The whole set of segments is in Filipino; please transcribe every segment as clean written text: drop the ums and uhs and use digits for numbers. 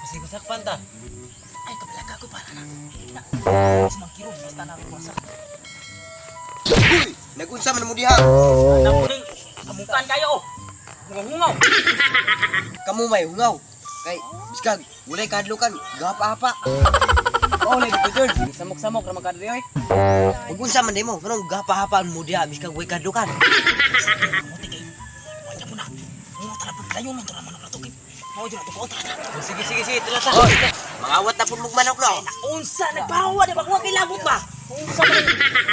Kasi masakpan ta. Ay, kabalaga ko para na. Sumangkiro, basta na ako masak. Uy! Nag-unsa man mo diha? Namuling, kamukan kayo. Hungaw-hungaw. Kamu may hungaw. Kay, biskag, walay kadlukan, gapa-hapa. Oo, lagi ko George. Samok-samok na magkadri oy. Mag-unsa man mo, kanong gapa-hapa mo diha, biskag walay kadlukan. Muti kay. Wala mo na. Hungaw tara pag tayo man tara manok na tukip. Mao jud ato ko tara. Oh, sige, sige, sige. Tara ta. Hoy! Mangawat na pud mong manok no. Unsa nagpahawa di ba kuha kay labot ba? Unsa man.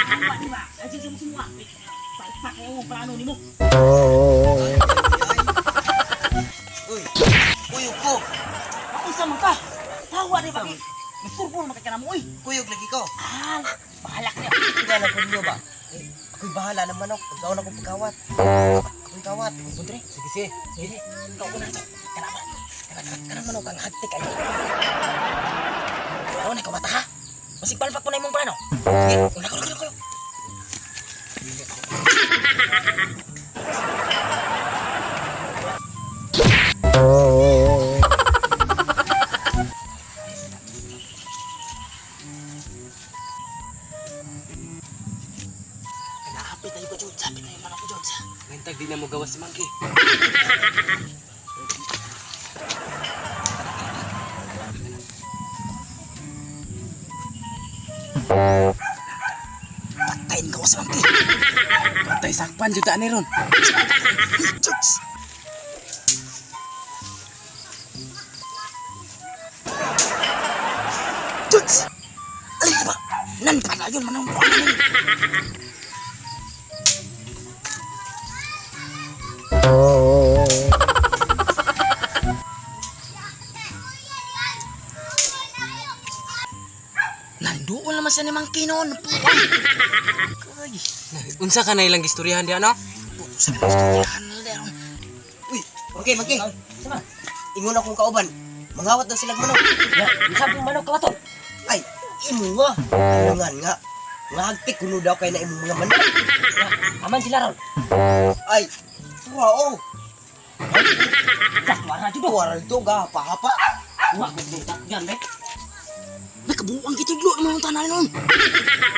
Hawa di ba? Asin mo semua. Pa kayo mo plano nimo. Uy! Kuyog ko! Unsa man ka? Hawa di ba? Musurbo na makakana mo oy. Kuyog lagi ko! Ah, bahala ka niya. Hindi na ko niyo ba? Eh, ako'y bahala ng manok. Ikaw na kong pagkawat. Ako'y kawat. Putri, Sige, sige. sige. Ikaw ko na to. Kanapa. Kanang manok ang hagtik ay. Ano na kumata ha? Masig palpak po na imong plano. Sige, una ko. Kinahapit tayo ko, Jod. Sapit tayo manok ko, Jod. Ngintag di na mo gawas si Monkey. Patayin ka ko sa mangki. Patay sakpan juta ni ron. Jod. Jod. Alin ba? Nan pala yun manong buwan. Nandoon naman sa ni Mangki noon. Puwan. Kay. Unsa ka na ilang gistoryahan di ano? Sa gustuhan na leron. Uy! Okay, magki! Sama. Ingon akong kauban. Mangawat na silang manok. Ya, isang manok ka to. Ay! Imo nga! Alangan nga! Nga hagtik kuno daw kay na imong mga manok. Aman sila ron. Ay! Wow! Dah, warna jud. Waral to gapa-hapa. Wah, gutak yan, be. Nakabuang kitudlo naman ang tanan nun.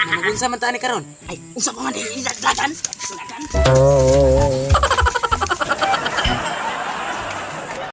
Magunsa man ta ni karon? Ay, unsa pa man dili dagan. Dagan.